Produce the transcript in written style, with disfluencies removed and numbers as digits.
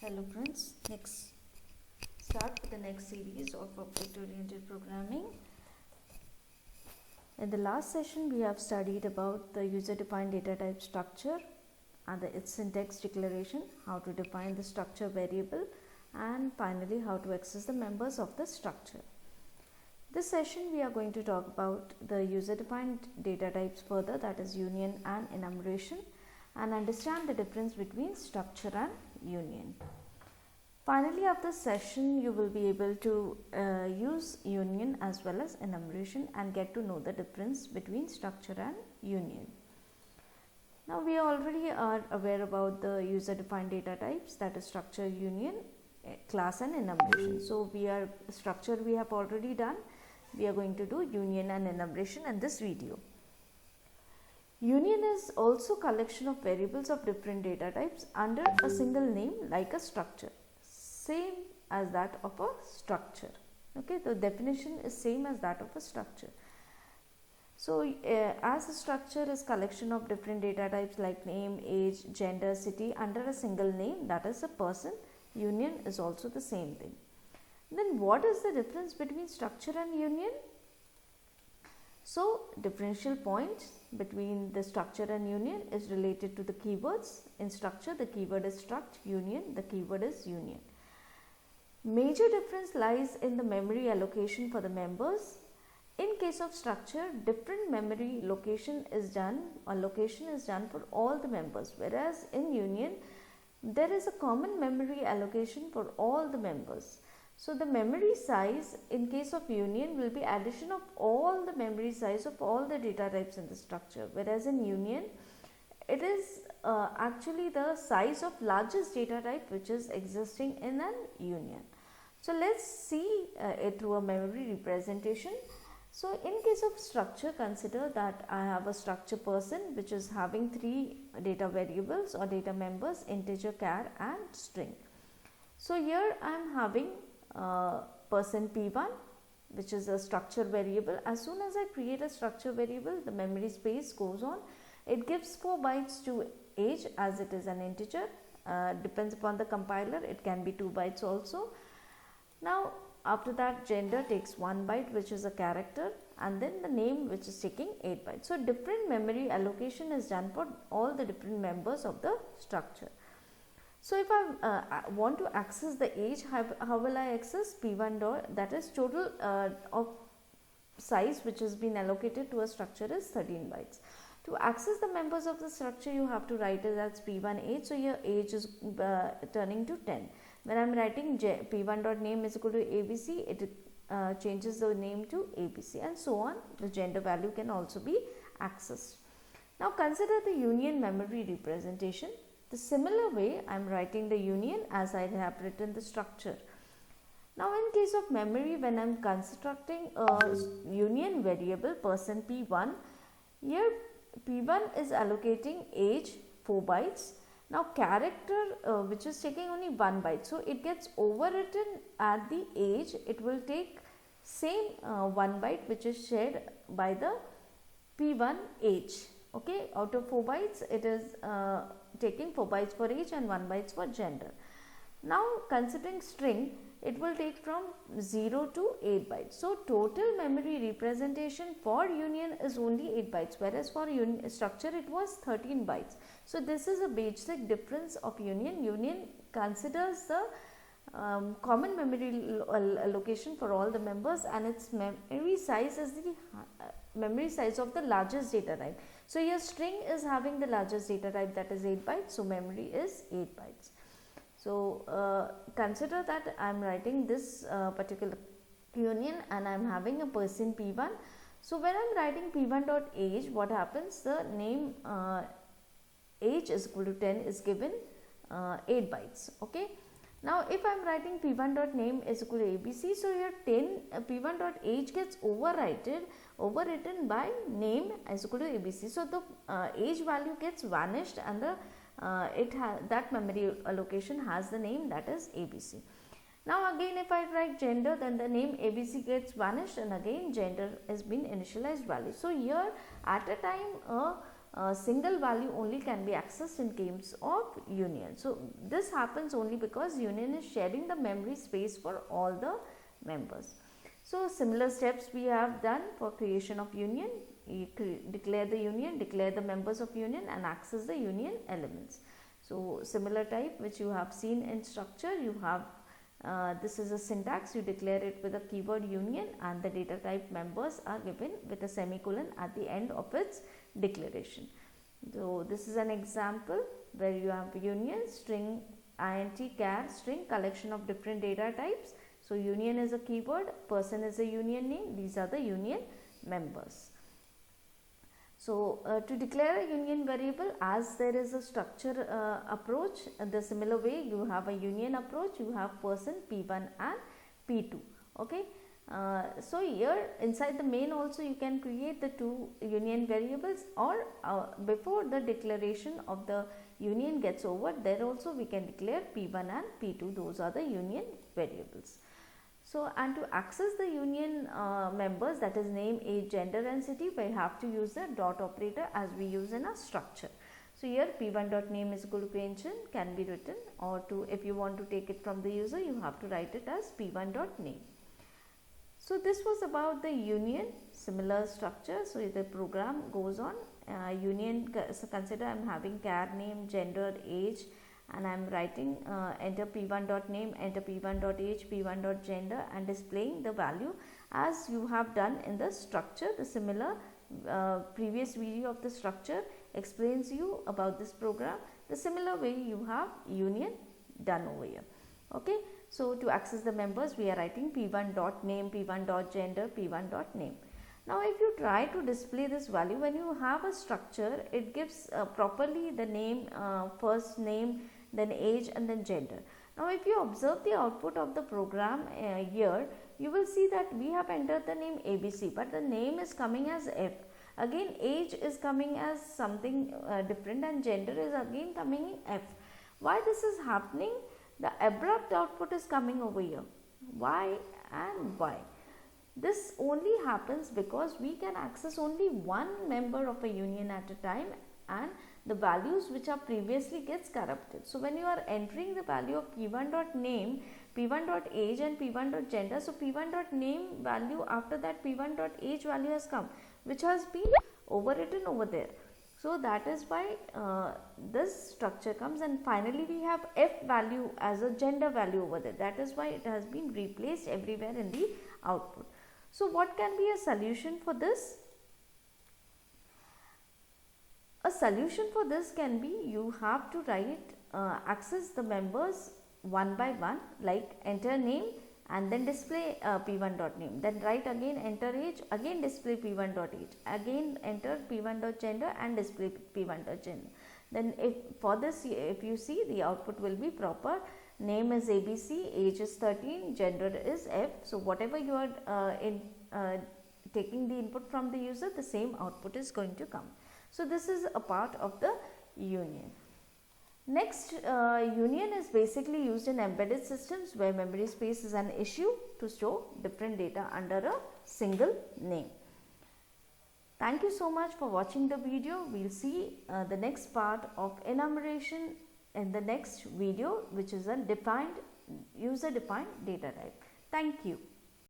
Hello friends, next start with the next series of object-oriented programming. In the last session we have studied about the user-defined data type structure and its syntax declaration, how to define the structure variable, and finally how to access the members of the structure. This session we are going to talk about the user-defined data types further, that is union and enumeration, and understand the difference between structure and union. Finally, after this session you will be able to use union as well as enumeration and get to know the difference between structure and union. Now we already are aware about the user defined data types, that is structure, union, class and enumeration. So structure we have already done. We are going to do union and enumeration in this video. Union is also collection of variables of different data types under a single name like a structure, same as that of a structure. Okay, the definition is same as that of a structure. So as a structure is collection of different data types like name, age, gender, city under a single name, that is a person, union is also the same thing. Then what is the difference between structure and union? So differential point between the structure and union is related to the keywords. In structure the keyword is struct, union the keyword is union. Major difference lies in the memory allocation for the members. In case of structure, different memory allocation is done for all the members, whereas in union there is a common memory allocation for all the members. So the memory size in case of union will be addition of all the memory size of all the data types in the structure, whereas in union it is actually the size of largest data type which is existing in an union. So let's see it through a memory representation. So in case of structure, consider that I have a structure person which is having three data variables or data members, integer, char and string. So here I am having person P1 which is a structure variable. As soon as I create a structure variable, the memory space goes on. It gives 4 bytes to age as it is an integer. Depends upon the compiler, it can be 2 bytes also. Now after that gender takes 1 byte which is a character, and then the name which is taking 8 bytes. So different memory allocation is done for all the different members of the structure. So if I want to access the age, how will I access P1 dot, that is total of size which has been allocated to a structure is 13 bytes. To access the members of the structure you have to write it as P1 age, so your age is turning to 10. When I am writing P1 dot name is equal to ABC, it changes the name to ABC and so on. The gender value can also be accessed. Now consider the union memory representation. The similar way I am writing the union as I have written the structure. Now in case of memory, when I am constructing a union variable person P1, here P1 is allocating age 4 bytes. Now character which is taking only 1 byte, so it gets overwritten at the age. It will take same 1 byte which is shared by the P1 age. Okay, out of 4 bytes it is taking 4 bytes for age and 1 bytes for gender. Now considering string, it will take from 0 to 8 bytes. So total memory representation for union is only 8 bytes, whereas for structure it was 13 bytes. So this is a basic difference of union. Union considers the common memory allocation for all the members, and its memory size is the memory size of the largest data type. So your string is having the largest data type, that is 8 bytes, so memory is 8 bytes. So consider that I am writing this particular union and I am having a person P1. So when I am writing P1 dot age, what happens, the name age is equal to 10 is given 8 bytes. Okay. Now if I am writing P1 dot name is equal to ABC, so here P1 dot age gets overwritten by name is equal to ABC. So the age value gets vanished and the that memory allocation has the name, that is ABC. Now again if I write gender, then the name ABC gets vanished and again gender has been initialized value. So here at a time single value only can be accessed in case of union. So this happens only because union is sharing the memory space for all the members. So similar steps we have done for creation of union. You declare the union, declare the members of union and access the union elements. So similar type which you have seen in structure, you have this is a syntax, you declare it with a keyword union and the data type members are given with a semicolon at the end of its declaration. So this is an example where you have union, string, int, char, string, collection of different data types. So union is a keyword, person is a union name, these are the union members. So to declare a union variable, as there is a structure approach, the similar way you have a union approach, you have person P1 and P2. Okay. So here inside the main also you can create the two union variables, or before the declaration of the union gets over, there also we can declare P1 and P2, those are the union variables. So, and to access the union members, that is name, age, gender and city, we have to use the dot operator as we use in a structure. So here p1.name is equal to pension can be written, or to, if you want to take it from the user, you have to write it as p1.name. So this was about the union, similar structure. So the program goes on, union, so consider I am having char name, gender, age, and I am writing enter p1.name, enter p1.age, p1.gender and displaying the value as you have done in the structure. The similar previous video of the structure explains you about this program. The similar way you have union done over here. Okay. So to access the members, we are writing p1.name, p1.gender, p1.name. Now if you try to display this value, when you have a structure, it gives properly the name, first name, then age and then gender. Now if you observe the output of the program here, you will see that we have entered the name ABC, but the name is coming as F. Again age is coming as something different and gender is again coming in F. Why this is happening? The abrupt output is coming over here. Why and why? This only happens because we can access only one member of a union at a time, and the values which are previously gets corrupted. So when you are entering the value of p1.name, p1.age and p1.gender, so p1.name value, after that p1.age value has come, which has been overwritten over there. So that is why this structure comes, and finally we have F value as a gender value over there. That is why it has been replaced everywhere in the output. So what can be a solution for this? A solution for this can be, you have to write access the members one by one, like enter name and then display p1.name, then write again enter age, again display p1.age, again enter p1.gender and display p1.gender. Then if for this, if you see, the output will be proper. Name is ABC, age is 13, gender is F. So whatever you are taking the input from the user, the same output is going to come. So this is a part of the union. Next, union is basically used in embedded systems where memory space is an issue to store different data under a single name. Thank you so much for watching the video. We will see the next part of enumeration in the next video, which is a user defined data type. Thank you.